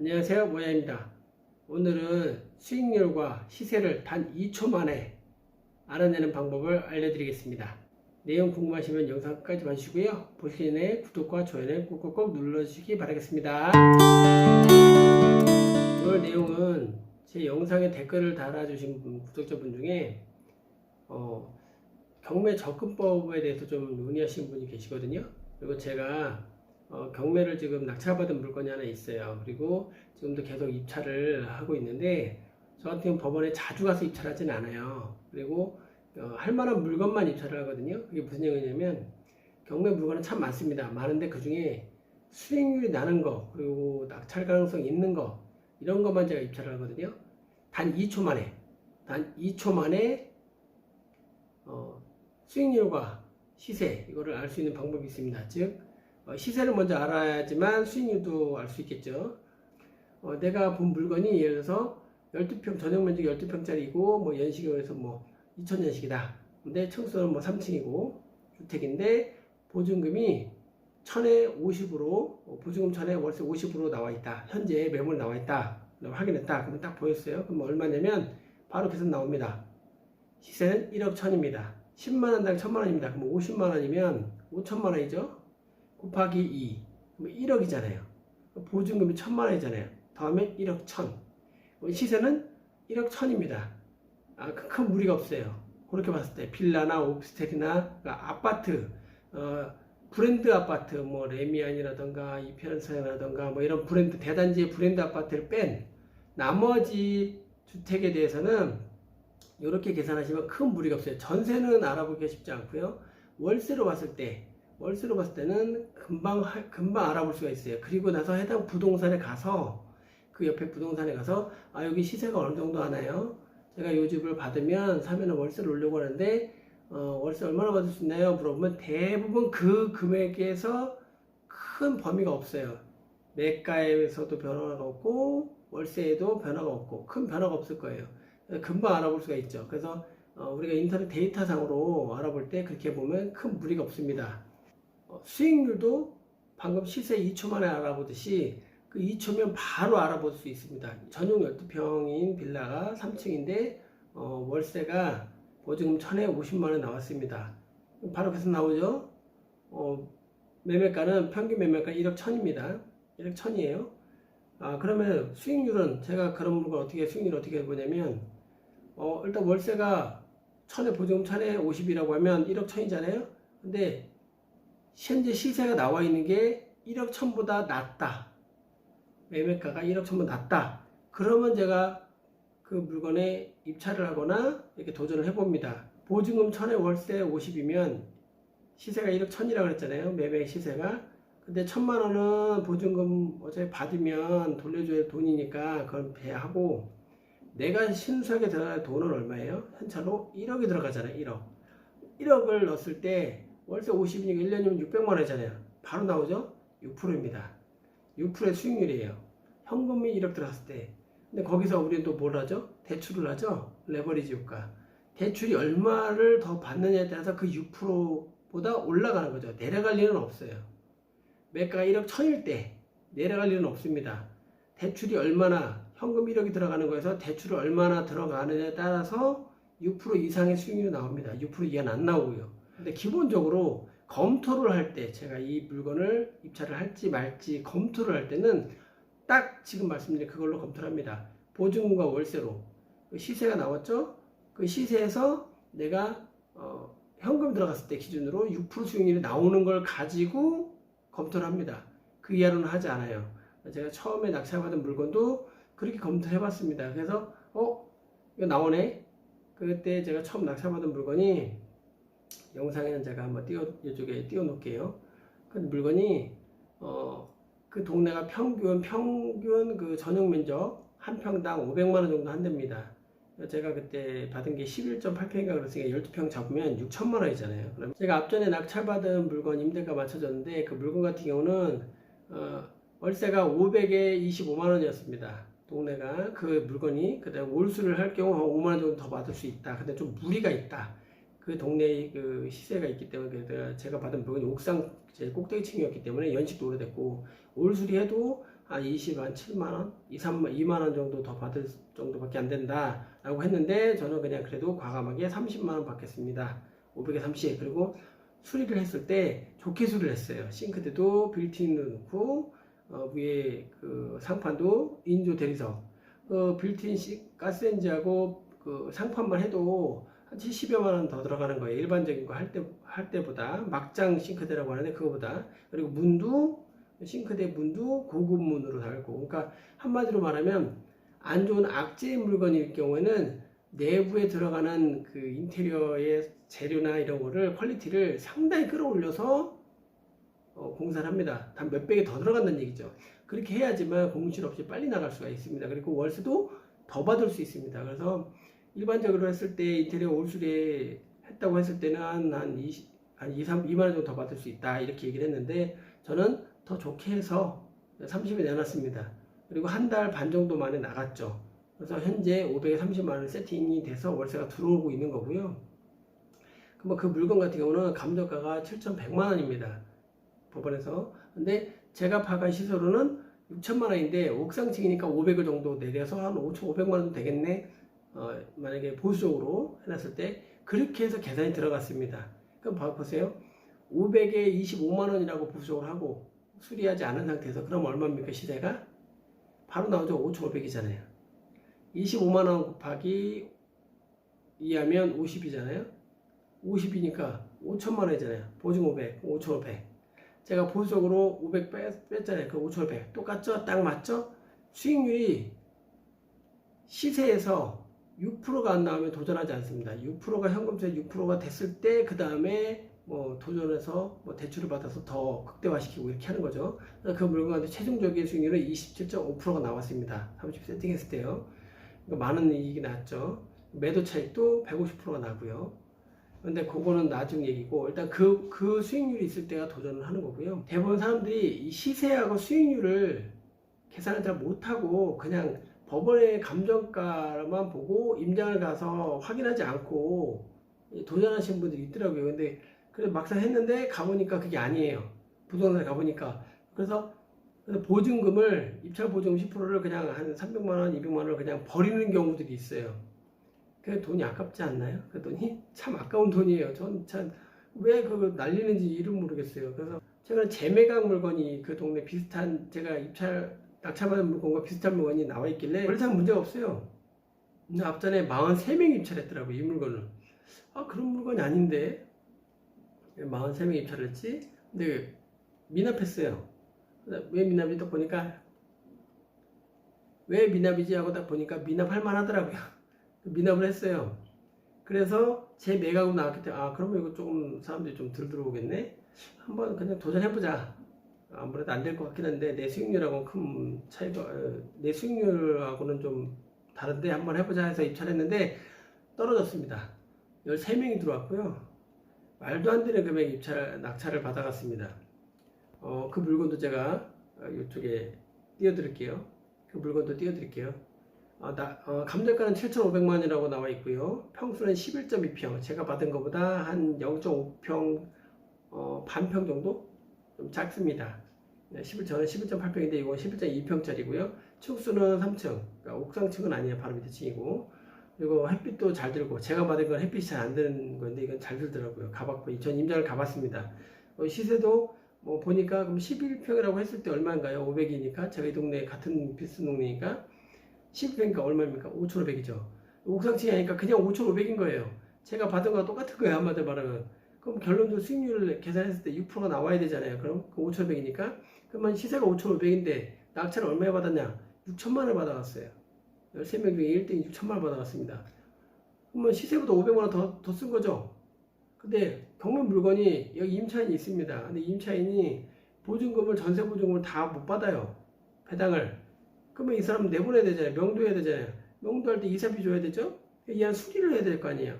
안녕하세요, 모야입니다. 오늘은 수익률과 시세를 단 2초 만에 알아내는 방법을 알려드리겠습니다. 내용 궁금하시면 영상 끝까지 봐주시고요. 보시기 전에 구독과 좋아요는 꼭꼭꼭 눌러주시기 바라겠습니다. 오늘 내용은 제 영상에 댓글을 달아주신 구독자분 중에 경매 접근법에 대해서 좀 문의하신 분이 계시거든요. 그리고 제가 경매를 지금 낙찰받은 물건이 하나 있어요. 그리고 지금도 계속 입찰을 하고 있는데 저 같은 경우는 법원에 자주 가서 입찰하지는 않아요. 그리고 할 만한 물건만 입찰을 하거든요. 그게 무슨 얘기냐면 경매 물건은 참 많습니다. 많은데 그 중에 수익률이 나는 거, 그리고 낙찰 가능성 있는 거, 이런 것만 제가 입찰을 하거든요. 단 2초 만에 수익률과 시세, 이거를 알 수 있는 방법이 있습니다. 즉 시세를 먼저 알아야지만 수익률도 알 수 있겠죠. 내가 본 물건이 예를 들어서 12평, 전용 면적이 12평짜리고 뭐 연식에서 뭐 2000년식이다. 근데 층수는 뭐 3층이고 주택인데 보증금이 1000에 50으로 보증금 1000에 월세 50으로 나와 있다. 현재 매물 나와 있다. 확인했다. 그러면 딱 보였어요. 그럼 얼마냐면 바로 계산 나옵니다. 시세는 1억 1000입니다. 10만원당 1000만원입니다. 그럼 50만원이면 5천만원이죠. 곱하기 2, 그럼 1억이잖아요. 보증금이 1000만원이잖아요. 다음에 1억 1000. 시세는 1억 1000입니다. 큰 무리가 없어요. 그렇게 봤을 때 빌라나 오피스텔이나 그러니까 아파트, 브랜드 아파트, 뭐 레미안이라던가 이편서라던가 뭐 이런 브랜드 대단지의 브랜드 아파트를 뺀 나머지 주택에 대해서는 이렇게 계산하시면 큰 무리가 없어요. 전세는 알아보기가 쉽지 않고요. 월세로 봤을 때는 금방 알아볼 수가 있어요. 그리고 나서 해당 부동산에 가서 그 옆에 부동산에 가서 여기 시세가 어느 정도 하나요? 제가 요 집을 받으면 사면 월세를 올려고 하는데 월세 얼마나 받을 수 있나요? 물어보면 대부분 그 금액에서 큰 범위가 없어요. 매가에서도 변화가 없고 월세에도 변화가 없고 큰 변화가 없을 거예요. 금방 알아볼 수가 있죠. 그래서 우리가 인터넷 데이터상으로 알아볼 때 그렇게 보면 큰 무리가 없습니다. 수익률도 방금 시세 2초 만에 알아보듯이 그 2초면 바로 알아볼 수 있습니다. 전용 12평인 빌라가 3층인데 월세가 보증금 1000에 50만원 나왔습니다. 바로 계산 나오죠. 매매가는 평균 매매가 1억 1000입니다. 1억 1000이에요. 그러면 수익률은 제가 그런 물건 수익률 어떻게 해보냐면 일단 월세가 1000에 보증금 1000에 50이라고 하면 1억 1000이잖아요. 근데 현재 시세가 나와 있는 게 1억 1000보다 낮다. 매매가가 1억 1000보다 낮다. 그러면 제가 그 물건에 입찰을 하거나 이렇게 도전을 해봅니다. 보증금 1000에 월세 50이면 시세가 1억 1000이라고 그랬잖아요. 매매 시세가. 근데 1000만원은 보증금 어차피 받으면 돌려줘야 돈이니까 그건 배하고 내가 신수하게 들어갈 돈은 얼마예요? 현찰로 1억이 들어가잖아요. 1억을 넣었을 때 월세 50이니까 1년이면 600만원이잖아요. 바로 나오죠? 6%입니다. 6%의 수익률이에요. 현금이 1억 들어갔을 때. 근데 거기서 우리는 또 뭘 하죠? 대출을 하죠? 레버리지 효과. 대출이 얼마를 더 받느냐에 따라서 그 6%보다 올라가는 거죠. 내려갈 일은 없어요. 매가가 1억 1000일 때 내려갈 일은 없습니다. 대출이 얼마나 현금 1억이 들어가는 거에서 대출을 얼마나 들어가느냐에 따라서 6% 이상의 수익률이 나옵니다. 6% 이하는 안 나오고요. 근데 기본적으로 검토를 할 때 제가 이 물건을 입찰을 할지 말지 검토를 할 때는 딱 지금 말씀드린 그걸로 검토를 합니다. 보증금과 월세로 시세가 나왔죠? 그 시세에서 내가 현금 들어갔을 때 기준으로 6% 수익률이 나오는 걸 가지고 검토를 합니다. 그 이하로는 하지 않아요. 제가 처음에 낙찰받은 물건도 그렇게 검토해 봤습니다. 그래서 이거 나오네. 그때 제가 처음 낙찰받은 물건이 영상에는 제가 한번 이쪽에 띄워 놓을게요. 그 물건이 그 동네가 평균 그 전용 면적 한 평당 500만원 정도 한답니다. 제가 그때 받은 게 11.8평인가 그랬으니까 12평 잡으면 6천만원이잖아요. 그럼 제가 앞전에 낙찰받은 물건 임대가 맞춰졌는데 그 물건 같은 경우는 월세가 500에 25만원이었습니다. 동네가 그 물건이 그다음 월수를 할 경우 한 5만원 정도 더 받을 수 있다. 근데 좀 무리가 있다. 그 동네에 그 시세가 있기 때문에 제가 받은 물건이 옥상 제일 꼭대기층이었기 때문에 연식도 오래됐고 올 수리해도 한 7만 원, 2만 원 정도 더 받을 정도밖에 안 된다 라고 했는데, 저는 그냥 그래도 과감하게 30만 원 받겠습니다. 500에 30. 그리고 수리를 했을 때 좋게 수리를 했어요. 싱크대도 빌트인으로 넣고, 위에 그 상판도 인조 대리석, 빌트인 가스레인지하고 그 상판만 해도 한 70여만 원 더 들어가는 거예요. 일반적인 거 할 때보다. 막장 싱크대라고 하는데 그거보다. 그리고 문도, 싱크대 문도 고급 문으로 달고. 그러니까 한마디로 말하면 안 좋은 악재 물건일 경우에는 내부에 들어가는 그 인테리어의 재료나 이런 거를 퀄리티를 상당히 끌어올려서 공사를 합니다. 단 몇 백이 더 들어간다는 얘기죠. 그렇게 해야지만 공실 없이 빨리 나갈 수가 있습니다. 그리고 월세도 더 받을 수 있습니다. 그래서 일반적으로 했을 때 인테리어 올수리 했다고 했을 때는 한 2만 원 정도 더 받을 수 있다 이렇게 얘기를 했는데, 저는 더 좋게 해서 30에 내놨습니다. 그리고 한 달 반 정도 만에 나갔죠. 그래서 현재 530만 원 세팅이 돼서 월세가 들어오고 있는 거고요. 그 물건 같은 경우는 감정가가 7,100만 원입니다. 법원에서. 근데 제가 파간 시세로는 6천만 원인데 옥상층이니까 500을 정도 내려서 한 5,500만 원 되겠네. 만약에 보수적으로 해놨을 때 그렇게 해서 계산이 들어갔습니다. 그럼 보세요. 500에 25만 원이라고 보수적으로 하고 수리하지 않은 상태에서 그럼 얼마입니까? 시세가 바로 나오죠. 5,500이잖아요. 25만 원 곱하기 2하면 50이잖아요. 50이니까 5천만 원이잖아요. 보증 500, 5,500. 제가 보수적으로 500 뺐잖아요. 그 5,500. 똑같죠? 딱 맞죠? 수익률이 시세에서 6%가 안 나오면 도전하지 않습니다. 6%가 현금세 6%가 됐을 때 그 다음에 뭐 도전해서 뭐 대출을 받아서 더 극대화시키고 이렇게 하는 거죠. 그 물건한테 최종적인 수익률은 27.5%가 나왔습니다. 30 세팅했을 때요. 그러니까 많은 이익이 났죠. 매도 차익도 150%가 나고요. 근데 그거는 나중 얘기고, 일단 그 수익률이 있을 때가 도전을 하는 거고요. 대부분 사람들이 이 시세하고 수익률을 계산을 잘 못하고 그냥 법원의 감정가만 보고 임장을 가서 확인하지 않고 도전하시는 분들이 있더라고요. 근데 그래 막상 했는데 가보니까 그게 아니에요. 부동산에 가보니까. 그래서 보증금을, 입찰 보증금 10%를 그냥 한 300만 원, 200만 원을 그냥 버리는 경우들이 있어요. 그 돈이 아깝지 않나요? 그 돈이 참 아까운 돈이에요. 전 참 왜 그걸 날리는지 이름 모르겠어요. 그래서 제가 재매각 물건이 그 동네 비슷한, 제가 낙찰받은 물건과 비슷한 물건이 나와 있길래 원래 참 문제가 없어요. 근데 앞전에 43명 입찰했더라고요. 이 물건을. 그런 물건이 아닌데 43명 입찰했지? 근데 미납했어요. 왜 미납이 딱 보니까 왜 미납이지 하고 딱 보니까 미납할 만하더라고요. 미납을 했어요. 그래서 제 매각으로 나왔기 때문에 그러면 이거 조금 사람들이 좀 덜 들어오겠네. 한번 그냥 도전해보자. 아무래도 안 될 것 같긴 한데 내 수익률하고는 큰 차이가, 내 수익률하고는 좀 다른데 한번 해보자 해서 입찰했는데 떨어졌습니다. 13명이 들어왔고요. 말도 안 되는 금액 낙찰을 받아갔습니다. 그 물건도 제가 이쪽에 띄워드릴게요. 그 물건도 띄워드릴게요. 감정가는 7,500만 원이라고 나와 있고요. 평수는 11.2평. 제가 받은 것보다 한 0.5평, 반평 정도? 좀 작습니다. 저는 11.8평인데 이건 11.2평짜리고요. 층수는 3층. 그러니까 옥상층은 아니에요. 바로 밑에 층이고. 그리고 햇빛도 잘 들고, 제가 받은 건 햇빛이 잘 안 드는 건데 이건 잘 들더라고요. 가봤고, 전 임장을 가봤습니다. 시세도 뭐 보니까 그럼 11평이라고 했을 때 얼마인가요? 500이니까. 제가 이 동네 같은 비슷한 동네니까 11평이니까 얼마입니까? 5,500이죠. 옥상층이 아니까 그냥 5,500인 거예요. 제가 받은 거랑 똑같은 거예요. 한마디로 말하면. 그럼 결론도 수익률을 계산했을 때 6%가 나와야 되잖아요. 그럼 5,500이니까. 그러면 시세가 5,500인데 낙찰을 얼마에 받았냐? 6천만 원을 받아갔어요. 13명 중에 1등이 6천만 원 받아갔습니다. 그러면 시세보다 500만 원 더 쓴 거죠. 근데 경매 물건이 여기 임차인이 있습니다. 근데 임차인이 보증금을, 전세 보증금을 다 못 받아요. 배당을. 그러면 이 사람 내보내야 되잖아요. 명도해야 되잖아요. 명도할 때 이사비 줘야 되죠? 이한 수리를 해야 될 거 아니에요.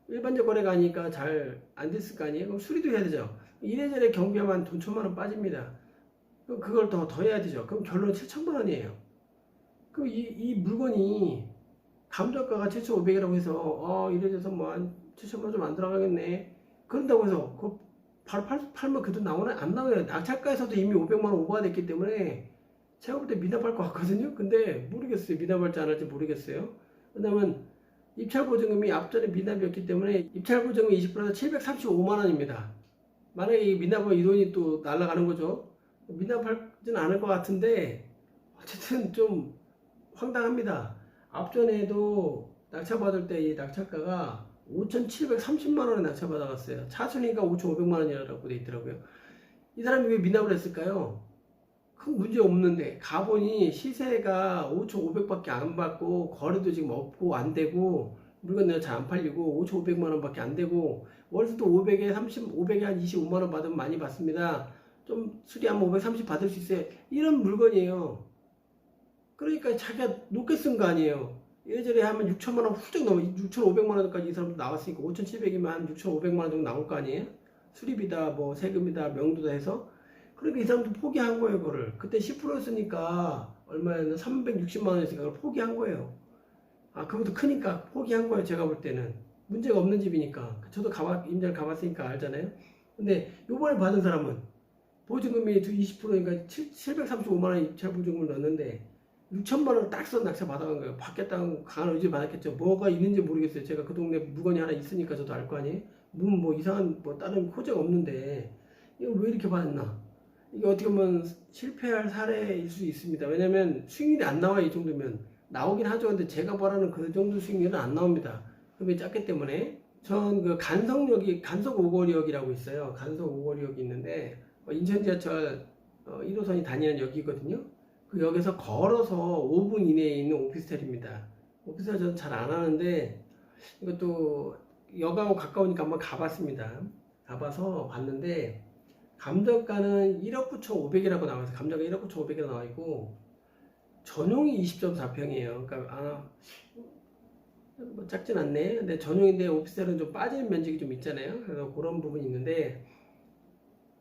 일반적 거래가 아니니까 잘 안 됐을 거 아니에요. 그럼 수리도 해야 되죠. 이래저래 경비하면 돈 1,000만 원 빠집니다. 그럼 그걸 더 해야 되죠. 그럼 결론 7천만 원이에요. 그럼 이 물건이 감정가가 7,500이라고 해서 이래져서 뭐 한 7천만 원 좀 안 들어가겠네. 그런다고 해서 바로 팔면 그 돈 나오나? 안 나와요. 낙찰가에서도 이미 500만 원 오버가 됐기 때문에 제가 볼 때 미납할 것 같거든요. 근데 모르겠어요. 미납할지 안 할지 모르겠어요. 왜냐면 입찰보증금이 앞전에 미납이었기 때문에 입찰보증금 20%에서 735만 원입니다. 만약에 이 미납은 이 돈이 또 날아가는 거죠. 미납하지는 않을 것 같은데 어쨌든 좀 황당합니다. 앞전에도 낙찰받을 때 이 낙찰가가 5,730만 원에 낙찰받아갔어요. 차순위가 5,500만 원이라고 돼 있더라고요. 이 사람이 왜 미납을 했을까요? 큰 문제 없는데 가보니 시세가 5,500밖에 안 받고 거래도 지금 없고 안 되고 물건 내가 잘 안 팔리고 5,500만 원밖에 안 되고 월세도 500에 30, 500에 한 25만 원 받으면 많이 받습니다. 좀 수리하면 530 받을 수 있어요. 이런 물건이에요. 그러니까 자기가 높게 쓴 거 아니에요. 예전에 하면 6천만 원 훌쩍 넘어 6,500만 원까지 이 사람도 나왔으니까 5,700이면 6,500만 원 정도 나올 거 아니에요. 수리비다 뭐 세금이다 명도다 해서 그러니까 이 사람도 포기한 거예요. 그거를 그때 10%였으니까 얼마였나 360만 원이었으니까 그걸 포기한 거예요. 아 그것도 크니까 포기한 거예요. 제가 볼 때는 문제가 없는 집이니까 저도 임대를 가봤으니까 알잖아요. 근데 요번에 받은 사람은 보증금이 20%니까 735만 원 입찰 보증금을 넣었는데 6천만 원을 딱 써 낙찰 받아간 거예요. 받겠다고 강한 의지 받았겠죠. 뭐가 있는지 모르겠어요. 제가 그 동네 물건이 하나 있으니까 저도 알 거 아니에요. 뭐 이상한 뭐 다른 호재가 없는데 이거 왜 이렇게 받았나? 이게 어떻게 보면 실패할 사례일 수 있습니다. 왜냐면 수익률이 안 나와요. 이 정도면 나오긴 하죠. 근데 제가 바라는 그 정도 수익률은 안 나옵니다. 금액이 작기 때문에 전 그 간석 오거리역이라고 있어요. 간석 오거리역이 있는데 인천 지하철 1호선이 다니는 역이거든요. 그 역에서 걸어서 5분 이내에 있는 오피스텔입니다. 오피스텔 저는 잘 안 하는데 이것도 역하고 가까우니까 한번 가봤습니다. 가봐서 봤는데 감정가는 1억 9,500이라고 나와서 감정가 1억 9,500이라고 나와 있고 전용이 20.4평이에요. 그러니까 뭐 작진 않네. 근데 전용인데 오피스텔은 좀 빠지는 면적이 좀 있잖아요. 그래서 그런 부분이 있는데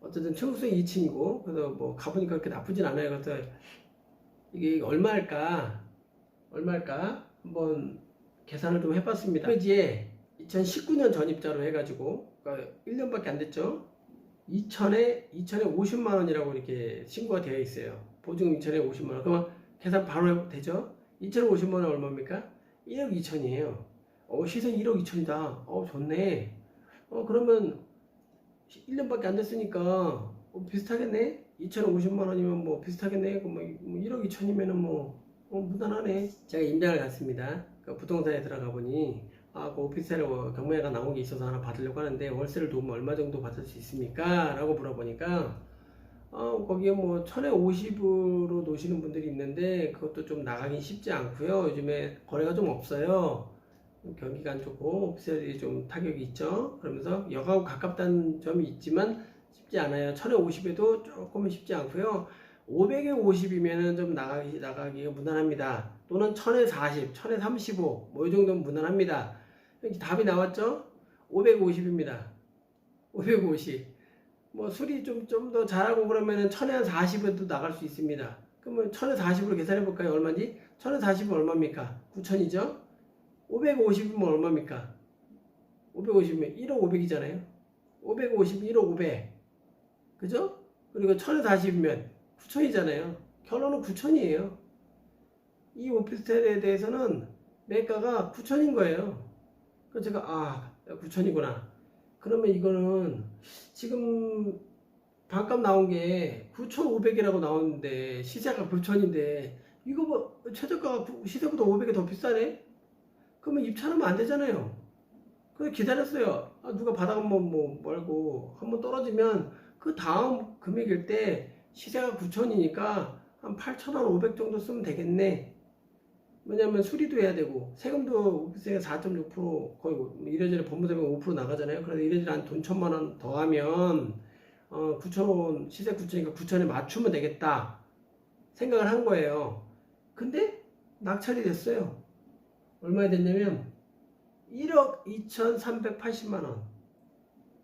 어쨌든 층수 2층이고 그래서 뭐 가보니까 그렇게 나쁘진 않아요. 그래서 이게 얼마일까 한번 계산을 좀 해봤습니다. 홈페이지에 2019년 전입자로 해가지고 그러니까 1년밖에 안 됐죠. 2천에 50만 원이라고 이렇게 신고가 되어 있어요. 보증금 2천에 50만 원. 그러면 계산 바로 해도 되죠? 2천에 50만 원 얼마입니까? 1억 2천이에요. 시세 1억 2천이다. 좋네. 그러면 1년밖에 안 됐으니까 비슷하겠네. 2,050만 원이면 뭐 비슷하겠네. 뭐 1억 2천이면은 뭐 무난하네. 제가 임장을 갔습니다. 그 부동산에 들어가 보니 그 오피스텔 경매가 나온 게 있어서 하나 받으려고 하는데 월세를 도우면 얼마 정도 받을 수 있습니까? 라고 물어보니까 거기에 뭐 1,000에 50으로 놓으시는 분들이 있는데 그것도 좀 나가긴 쉽지 않고요. 요즘에 거래가 좀 없어요. 경기가 안 좋고 오피스텔이 좀 타격이 있죠. 그러면서 역하고 가깝다는 점이 있지만 쉽지 않아요. 1,000에 50에도 조금은 쉽지 않고요. 500에 50이면은 좀 나가기가 무난합니다. 또는 1,000에 40, 1,000에 35, 뭐 이 정도면 무난합니다. 답이 나왔죠? 550입니다. 550. 뭐 수리 좀 더 잘하고 그러면은 1,000에 40에도 나갈 수 있습니다. 그러면 1,000에 40으로 계산해 볼까요? 얼마인지? 1,000에 40은 얼마입니까? 9,000이죠? 550이면 얼마입니까? 550이면 1억 500이잖아요. 550, 1억 500. 그죠? 그리고 1,000에 40이면 9,000이잖아요. 결론은 9,000이에요. 이 오피스텔에 대해서는 매가가 9,000인 거예요. 그래서 제가 9,000이구나. 그러면 이거는 지금 반값 나온 게 9,500이라고 나오는데 시세가 9,000인데 이거 뭐 최저가가 시세보다 500이 더 비싸네? 그러면 입찰하면 안 되잖아요. 그래서 기다렸어요. 누가 받아가면 뭐 말고 한번 떨어지면 그 다음 금액일 때 시세가 9,000이니까 한 8,000원 500 정도 쓰면 되겠네. 왜냐면 수리도 해야 되고 세금도 오피스가 4.6% 거의 이래저래 법무세금 5% 나가잖아요. 그래서 이래저래 한 돈 1,000만 원 더하면 9,000원 시세 9,000이니까 9,000에 맞추면 되겠다 생각을 한 거예요. 근데 낙찰이 됐어요. 얼마에 됐냐면 1억 2,380만 원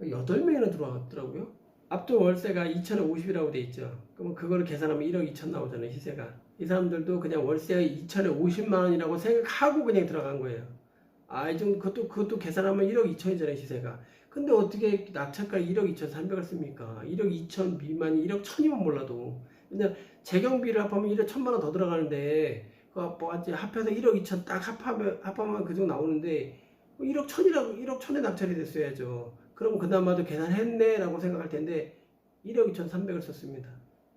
8명이나 들어왔더라고요. 앞전 월세가 2,000에 50이라고 돼 있죠. 그러면 그거를 계산하면 1억 2천 나오잖아요. 시세가. 이 사람들도 그냥 월세가 2,000에 50만 원이라고 생각하고 그냥 들어간 거예요. 이 정도 그것도 계산하면 1억 2천이잖아요. 시세가. 근데 어떻게 낙찰가 1억 2,300을 씁니까? 1억 2천 미만이 1억 1,000이면 몰라도 왜냐면 재경비를 합하면 1억 1천만 원 더 들어가는데 뭐 합해서 1억 2천 딱 합하면 그 정도 나오는데 1억 1천이라고 1억 1천에 낙찰이 됐어야죠. 그럼 그나마도 계산했네라고 생각할 텐데 1억 2천 3백을 썼습니다.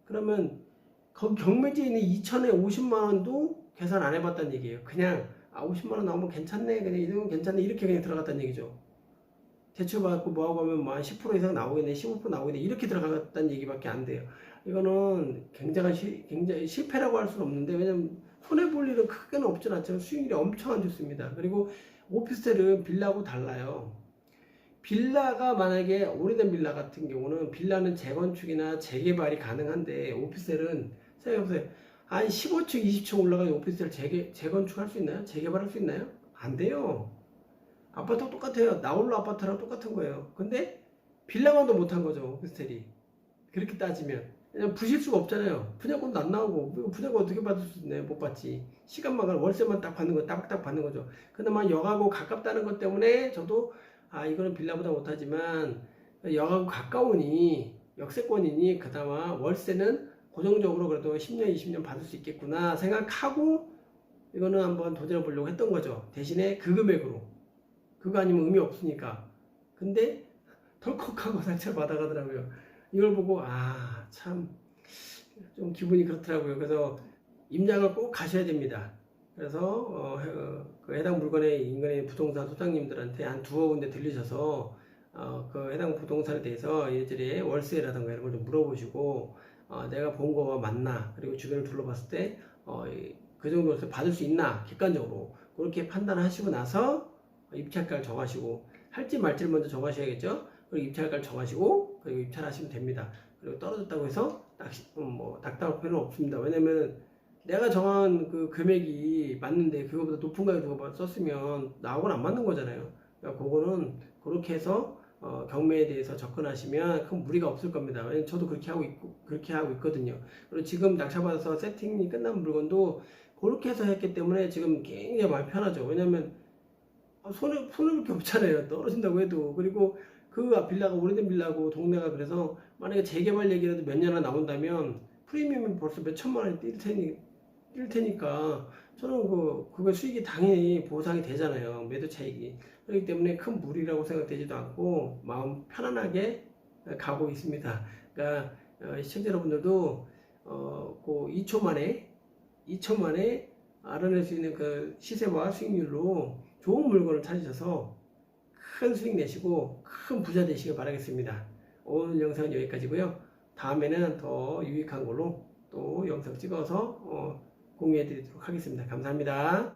그러면 거기 경매지에 있는 2천에 50만 원도 계산 안 해봤다는 얘기예요. 그냥 50만 원 나오면 괜찮네, 그냥 이 정도면 괜찮네 이렇게 그냥 들어갔다는 얘기죠. 대출받고 뭐하고 하면 뭐 한 10% 이상 나오겠네, 15% 나오겠네 이렇게 들어갔다는 얘기밖에 안 돼요. 이거는 굉장히 실패라고 할 수는 없는데, 왜냐면 손해볼 일은 크게는 없진 않지만 수익률이 엄청 안 좋습니다. 그리고 오피스텔은 빌라하고 달라요. 빌라가 만약에 오래된 빌라 같은 경우는 빌라는 재건축이나 재개발이 가능한데, 오피스텔은 생각해보세요. 한 15층, 20층 올라가는 오피스텔 재건축할 수 있나요? 재개발할 수 있나요? 안 돼요. 아파트가 똑같아요. 나홀로 아파트랑 똑같은 거예요. 근데 빌라만도 못한 거죠, 오피스텔이. 그렇게 따지면. 왜냐면 부실 수가 없잖아요. 분양권도 안 나오고, 분양권 어떻게 받을 수 있나요? 못 받지. 시간만 가면 월세만 딱 받는 거, 딱딱 받는 거죠. 그나마 역하고 가깝다는 것 때문에 저도, 이거는 빌라보다 못하지만, 역하고 가까우니, 역세권이니, 그나마 월세는 고정적으로 그래도 10년, 20년 받을 수 있겠구나 생각하고, 이거는 한번 도전해 보려고 했던 거죠. 대신에 그 금액으로. 그거 아니면 의미 없으니까. 근데 덜컥하고 상처를 받아가더라고요. 이걸 보고 참 좀 기분이 그렇더라고요. 그래서 임장을 꼭 가셔야 됩니다. 그래서 그 해당 물건의 인근의 부동산 소장님들한테 한 두어 군데 들리셔서 그 해당 부동산에 대해서 이리저리 월세라든가 이런 걸 좀 물어보시고, 내가 본 거가 맞나, 그리고 주변을 둘러봤을 때 그 정도 월세 받을 수 있나 객관적으로 그렇게 판단하시고 나서 입찰가를 정하시고, 할지 말지를 먼저 정하셔야겠죠. 그리고 입찰가를 정하시고, 그리고 입찰하시면 됩니다. 그리고 떨어졌다고 해서 낙담할 필요는 없습니다. 왜냐면 내가 정한 그 금액이 맞는데 그거보다 높은 가격 누가 썼으면 나하고는 안 맞는 거잖아요. 그러니까 그거는 그렇게 해서 경매에 대해서 접근하시면 큰 무리가 없을 겁니다. 왜냐면 저도 그렇게 하고 있거든요. 그리고 지금 낙찰받아서 세팅이 끝난 물건도 그렇게 해서 했기 때문에 지금 굉장히 많이 편하죠. 왜냐면 손해볼 게 없잖아요. 떨어진다고 해도. 그리고 그 빌라가 오래된 빌라고 동네가, 그래서 만약에 재개발 얘기라도 몇 년이나 나온다면 프리미엄이 벌써 몇 천만 원이 뛸 테니까 저는 그거 수익이 당연히 보상이 되잖아요. 매도 차익이. 그렇기 때문에 큰 무리라고 생각되지도 않고 마음 편안하게 가고 있습니다. 그러니까 시청자 여러분들도 그 2초 만에 알아낼 수 있는 그 시세와 수익률로 좋은 물건을 찾으셔서 큰 수익 내시고 큰 부자 되시길 바라겠습니다. 오늘 영상은 여기까지고요. 다음에는 더 유익한 걸로 또 영상 찍어서 공유해 드리도록 하겠습니다. 감사합니다.